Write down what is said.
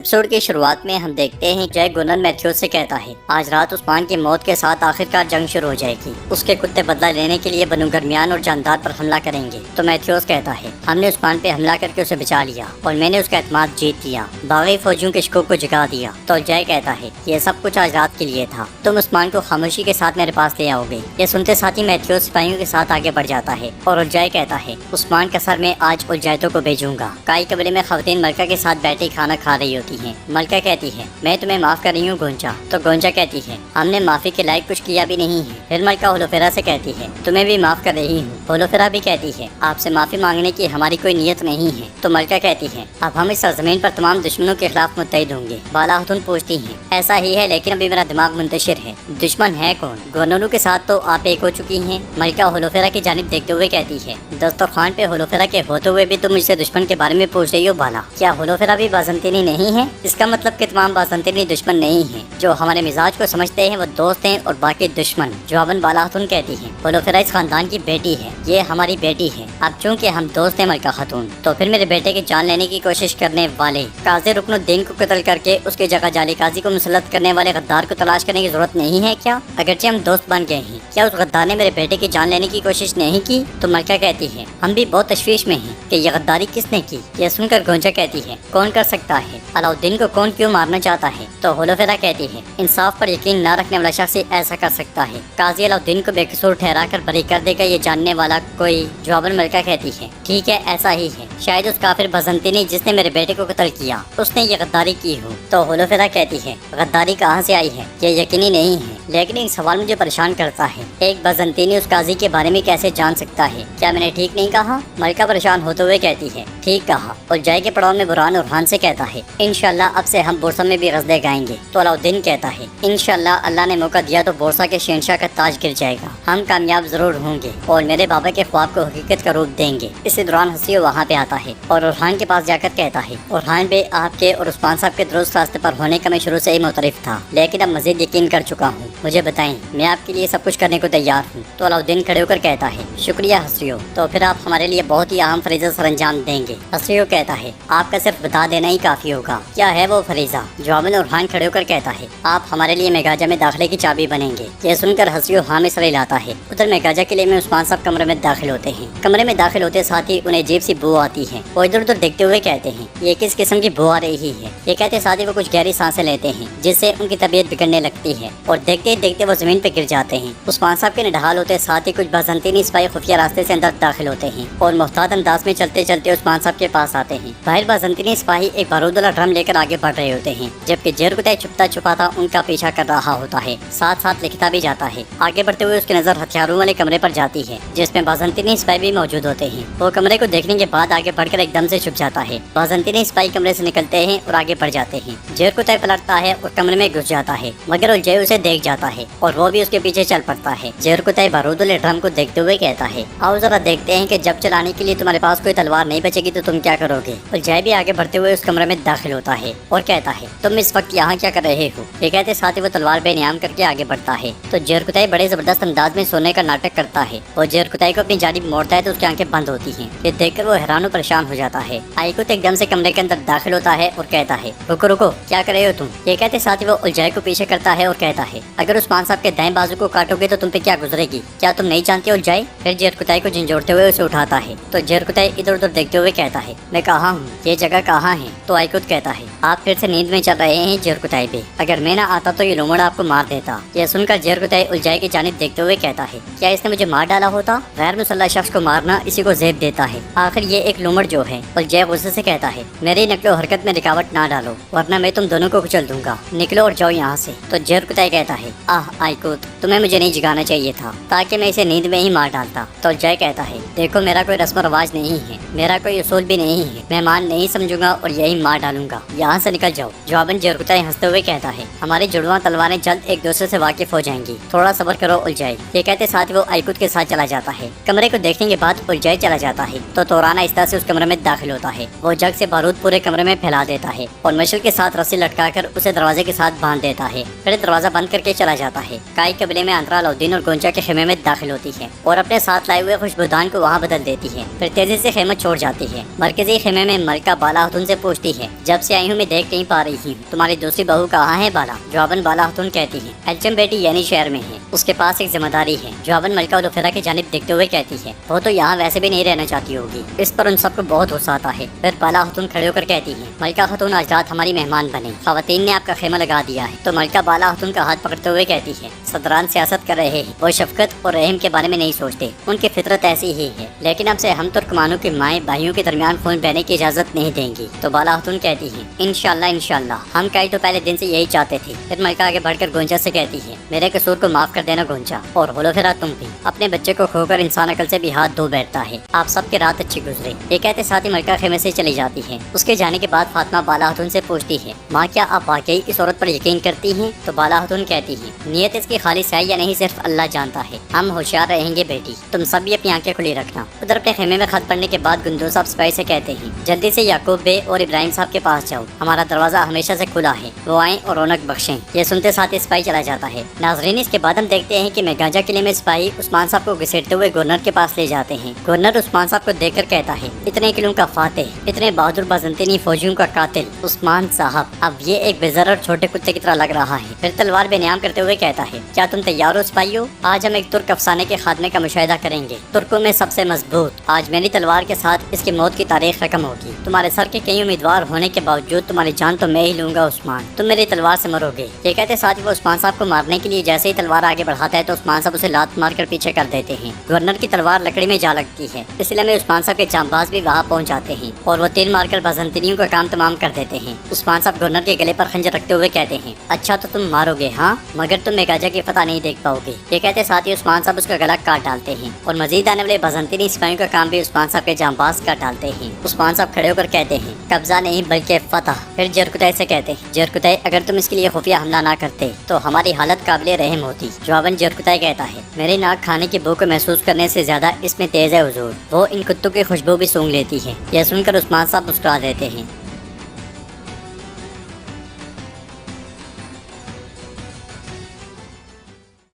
Episode की शुरुआत में हम देखते हैं जय गुनन मैथ्यूज से कहता है आज रात उस्मान की मौत के साथ आखिरकार जंग शुरू हो जाएगी। उसके कुत्ते बदला लेने के लिए बनु गर्मियान और जानदार पर हमला करेंगे। तो मैथ्यूज कहता है हमने उस्मान पे हमला करके उसे बचा लिया और मैंने उसका एतमाद जीत लिया, बागी फौजियों के शकों को जगा दिया। तो जय कहता है ये सब कुछ आज रात के लिए था, तुम उस्मान को खामोशी के साथ मेरे पास ले आओगे। ये सुनते साथ ही मैथ्यूज सिपाहियों के साथ आगे बढ़ जाता है और जय कहता है उस्मान का सर मैं आज उलझैतों को भेजूंगा। काई कबीले में खवातीन मलका के साथ बैठे खाना खा रही होती है। मलका कहती है मैं तुम्हें माफ कर रही हूँ गोंचा। तो गोंचा कहती है हमने माफी के लायक कुछ किया भी नहीं है। फिर मलका होलोफेरा से कहती है तुम्हें भी माफ कर रही हूँ। होलोफेरा भी कहती है आपसे माफी मांगने की हमारी कोई नीयत नहीं है। तो मलका कहती है अब हम इस सरजमीन पर तमाम दुश्मनों के खिलाफ मुत्तहिद होंगे। बाला खातून पूछती है ऐसा ही है, लेकिन अभी मेरा दिमाग मुंतशिर है, दुश्मन है कौन? गोननू के साथ तो आप एक हो चुकी हैं। मलका होलोफेरा की जानिब देखते हुए कहती है दस्तरखान पे होलोफेरा के होते हुए भी तुम मुझसे दुश्मन के बारे में पूछ रही हो बाला? क्या होलोफेरा भी बाज़ंतीनी नहीं है? इसका मतलब कि तमाम बाज़ंतीनी दुश्मन नहीं है। जो हमारे मिजाज को समझते हैं वो दोस्त हैं और बाकी दुश्मन। जवाबन बाला खातून कहती है होलोफेरा इस खानदान की बेटी है, ये हमारी बेटी है। अब चूंकि हम दोस्त हैं मलका खातून, तो फिर मेरे बेटे की जान लेने की कोशिश करने वाले काजी रुकनुद्दीन को कत्ल करके उसके जगह जाली काजी को मुसल्लत करने वाले गद्दार को तलाश करने की जरूरत नहीं है क्या? अगरचे हम दोस्त बन गए हैं, क्या उस गद्दार ने मेरे बेटे की जान लेने की कोशिश नहीं की? तो मलका कहती है हम भी बहुत तशवीश में हैं कि ये गद्दारी किसने की। यह सुनकर गोंजा कहती है कौन कर सकता है? अलाउद्दीन को कौन क्यों मारना चाहता है? तो होलोफेरा कहती है इंसाफ पर यकीन न रखने वाला शख्स ऐसा कर सकता है। काजी अलाउद्दीन को बेकसूर ठहरा कर बरी कर देगा ये जानने वाला कोई। जवाबन मलका कहती है ठीक है ऐसा ही है, शायद उस काफिर बसंतीनी जिसने मेरे बेटे को कत्ल किया उसने ये गद्दारी की हो। तो होलोफेरा कहती है गद्दारी कहाँ से आई है ये यकीनी नहीं है, लेकिन एक सवाल मुझे परेशान करता है, एक बसंतीनी उस काजी के बारे में कैसे जान सकता है? क्या मैंने ठीक नहीं कहा? मलका परेशान होते हुए कहती है ठीक कहा। और जय के पड़ाव में बुरहान और खान से कहता है इंशाल्लाह अब से हम बोरसा में भी गज़लें गाएंगे। तो अलाउद्दीन कहता है इंशाल्लाह अल्लाह ने मौका दिया तो बोरसा के शहंशाह का ताज गिर जाएगा, हम कामयाब जरूर होंगे और मेरे बाबा के ख्वाब को हकीकत का रूप देंगे। इसी दौरान हसीओ वहाँ पे आता है और उरहान के पास जाकर कहता है उरहान बे आपके और उस्मान साहब के दुरुस्त रास्ते पर होने का मैं शुरू से ही मुतरिफ था, लेकिन अब मजीद यकीन कर चुका हूँ। मुझे बताएं मैं आपके लिए सब कुछ करने को तैयार हूँ। तो अलाउद्दीन खड़े होकर कहता है शुक्रिया हसीओ, तो फिर आप हमारे लिए बहुत ही अहम फरीजा सर अंजाम देंगे। हसीओ कहता है आपका सिर्फ बता देना ही काफी होगा। क्या है वो फरीजा? जवाबन उरहान खड़े होकर कहता है आप हमारे लिए मेगाजा में दाखिले की चाबी बनेंगे। यह सुनकर हसीओ हाँ में सर हिलाता है। उधर मेगाजा किले में उस्मान साहब कमरे में दाखिल होते हैं। कमरे में दाखिल होते साथ ही उन्हें अजीब सी बू आती है। वो इधर उधर देखते हुए कहते हैं ये किस किस्म की बू आ रही है? ये कहते साथ ही वो कुछ गहरी सांसें लेते हैं जिससे उनकी तबीयत बिगड़ने लगती है और देखते ही देखते वो जमीन पे गिर जाते हैं। उस्मान साहब के निढाल होते साथ ही कुछ बाज़ंतीनी सिपाही खुफिया रास्ते से अंदर दाखिल होते हैं और मुहतात अंदाज में चलते चलते उस्मान साहब के पास आते हैं। बाहर बाज़ंतीनी सिपाही एक बारूद वाला ड्रम लेकर आगे बढ़ रहे होते हैं, जबकि जेरकुतै छुपता छुपाता उनका पीछा कर रहा होता है, साथ साथ लिखता भी जाता है। आगे बढ़ते हुए उसकी नजर हथियारों वाले कमरे पर जाती है जिसमें बाज़ंतीनी सिपाही भी मौजूद होते हैं। वो कमरे को देखने के बाद आगे बढ़कर एकदम से छुप जाता है। बाज़ंतीनी सिपाही कमरे से निकलते हैं और आगे बढ़ जाते हैं। जेरकुतै पलटता है और कमरे में घुस जाता है, मगर जय उसे देख जाता है और वो भी उसके पीछे चल पड़ता है। जेरकुतै बारूद वाले ड्रम को देखते हुए कहता है आओ जरा देखते हैं कि जब चलाने के लिए तुम्हारे पास कोई तलवार नहीं बचेगी तो तुम क्या करोगे? और जय भी आगे बढ़ते हुए उस कमरे में दाखिल होता है और कहता है तुम इस वक्त यहाँ क्या कर रहे हो? ये कहते साथ ही वो तलवार बेनियाम करके आगे बढ़ता है। तो जेरकुतै बड़े जबरदस्त अंदाज में सोने का नाटक करता है और जेरकुतै को अपनी जानिब मोड़ता है तो उसकी आंखें बंद होती हैं। ये देखकर वो हैरान और परेशान हो जाता है। आइकुत एकदम से कमरे के अंदर दाखिल होता है और कहता है रुको रुको क्या कर रहे हो तुम? ये कहते साथ ही वो उलझाई को पीछे करता है और कहता है अगर उस्मान साहब के दाएं बाजू को काटोगे तो तुम पे क्या गुजरेगी? क्या तुम नहीं जानते उलझाई? फिर जेरकुतै को झंझोड़ते हुए उसे उठाता है। तो जेरकुतै इधर उधर देखते हुए कहता है मैं कहाँ हूँ, ये जगह कहाँ है? तो आइकुत कहता है आप फिर से नींद में चल रहे हैं जेरकुतै बे, अगर मैं ना आता तो ये लोमड़ आपको मार देता। यह सुनकर जेरकुतै उलझाई की जानिब देखते हुए कहता है क्या इसने मुझे मार डाला होता? गैर मुसल्लह शख्स को मारना इसी को ज़ेब देता है, आखिर ये एक लोमड़ जो है। उलझाई गुस्से से कहता है मेरी नकलो हरकत में रुकावट ना डालो वरना मैं तुम दोनों को कुचल दूंगा, निकलो और जाओ यहाँ से। तो जेरकुतै कहता है आह आइकुत तुम्हें मुझे नहीं जगाना चाहिए था ताकि मैं इसे नींद में ही मार डालता। तो जय कहता है देखो मेरा कोई रस्म रवाज नहीं है, मेरा कोई उसूल भी नहीं है, मेहमान नहीं समझूंगा और यही मार डालूंगा, यहाँ से निकल जाओ। जवाबन जेरकुतै भाई हंसते हुए कहता है, हमारी जुड़वा तलवारें जल्द एक दूसरे से वाकिफ हो जाएंगी, थोड़ा सब्र करो उलझाई। ये कहते साथ वो आइकुत के साथ चला जाता है। कमरे को देखने के बाद उलझाई चला जाता है तो तोराना इस तरह से उस कमरे में दाखिल होता है। वो जग से बारूद पूरे कमरे में फैला देता है और मशल के साथ रस्सी लटकाकर उसे दरवाजे के साथ बांध देता है। फिर दरवाजा बंद करके चला जाता है। काई कबीले में अंतरा अलाउद्दीन और गोंचा के खेमे में दाखिल होती है और अपने साथ लाए हुए खुशबूदान को वहाँ बदल देती है। फिर तेजी से खेमा छोड़ जाती है। मरकजी खेमे में मलिका बाला खातून से पूछती है, जब से आई हूँ मैं देख नहीं पा रही हूँ, तुम्हारी दूसरी बहू कहाँ है बाला? जवाबन बाला खातून कहती है, एल्चम बेटी यानी शहर में है, उसके पास एक जिम्मेदारी है। जवाबन मलिका उलफेरा की जानिब देखते हुए कहती है, वो तो यहाँ वैसे भी नहीं रहना चाहती होगी। इस पर उन सबको बहुत गुस्सा आता है। फिर बाला खातून खड़े होकर कहती है, मलिका खातून आज रात हमारी मेहमान बने, खवातीन ने आपका खेमा लगा दिया है। तो मलिका बाला खातून का हाथ पकड़ते हुए कहती है, सदरान सियासत कर रहे हैं, वो शफकत और रहम के बारे में नहीं सोचते, उनकी फितरत ऐसी ही है, लेकिन अब से हम तुर्कमानों की माएँ भाइयों के दरमियान खून बहने की इजाजत नहीं देंगी। तो बाला खातून कहती है, इंशाल्लाह इंशाल्लाह, हम कई तो पहले दिन से यही चाहते थे। फिर मलिका आगे बढ़कर गोंचा से कहती है, मेरे कसूर को माफ कर देना गोंचा, और होलोफेरा तुम भी। अपने बच्चे को खोकर इंसान अकल से भी हाथ धो बैठता है। आप सबकी रात अच्छी गुजरे। ये कहते साथ ही मलिका खेमे से चली जाती है। उसके जाने के बाद फातिमा बाला खातून से पूछती है, माँ क्या आप वाकई इस औरत पर यकीन करती हैं? तो बाला खातून कहती है, नियत इसकी खालिस है या नहीं सिर्फ अल्लाह जानता है, हम होशियार रहेंगे बेटी, तुम सब भी अपनी आंखें खुली रखना। उधर अपने खेमे में खत पढ़ने के बाद गुंदू साहब सिपाही से कहते हैं, जल्दी से याकूब बे और इब्राहिम साहब के पास जाओ, हमारा दरवाजा हमेशा से खुला है, वो आए और रौनक बख्शें। ये सुनते साथ ही सिपाही चला जाता है। नाजरीन, इसके बाद हम देखते हैं कि मेगाजा किले में सिपाही उस्मान साहब को घसीटते हुए गवर्नर के पास ले जाते हैं। गवर्नर उस्मान साहब को देखकर कहता है, इतने किलों का फातेह, इतने बहादुर बाज़ंतीनी फौजियों का कातिल उस्मान साहब, अब ये एक बेज़र और छोटे कुत्ते की तरह लग रहा है। फिर तलवार बेनियाम करते हुए कहता है, क्या तुम तैयार हो सिपाहियों? आज हम एक तुर्क अफसाने के खात्मे का मुशाहिदा करेंगे। तुर्कों में सबसे मजबूत, आज मेरी तलवार के साथ इसकी मौत की तारीख रकम होगी। तुम्हारे सर के कई उम्मीदवार होने के बावजूद तुम्हारी जान तो मैं ही लूंगा उस्मान, तुम मेरी तलवार से मरोगे। ये कहते साथ ही वो उस्मान साहब को मारने के लिए जैसे ही तलवार आगे बढ़ाता है तो उस्मान साहब उसे लात मार कर पीछे कर देते हैं। गवर्नर की तलवार लकड़ी में जा लगती है। इसलिए में उस्मान साहब के जांबाज भी वहाँ पहुँच जाते हैं और वो तीर मारकर बाज़ंतीनियों का काम तमाम कर देते हैं। उस्मान साहब गवर्नर के गले पर खंजर रखते हुए कहते हैं, अच्छा तो तुम मारोगे हाँ, मगर तुम मेगाजा की फतह नहीं देख पाओगे। ये कहते साथ ही उस्मान साहब उसका गला काट डालते हैं और मजीद आने वाले बाज़ंतीनी सिपाहियों का काम भी उस्मान साहब के जांबाज काट डालते हैं। उस्मान साहब खड़े होकर कहते हैं, कब्जा नहीं बल्कि फतह। फिर जरकुतै से कहते हैं, जरकुतै अगर तुम इसके लिए खुफिया हमला ना करते तो हमारी हालत काबिले रहम होती। जवाबन जरकुतै कहता है, मेरी नाक खाने की भूख को महसूस करने से ज्यादा इसमें तेज है हुजूर, वो इन कुत्तों की खुशबू भी सूंघ लेती है। यह सुनकर उस्मान साहब मुस्कुरा देते हैं।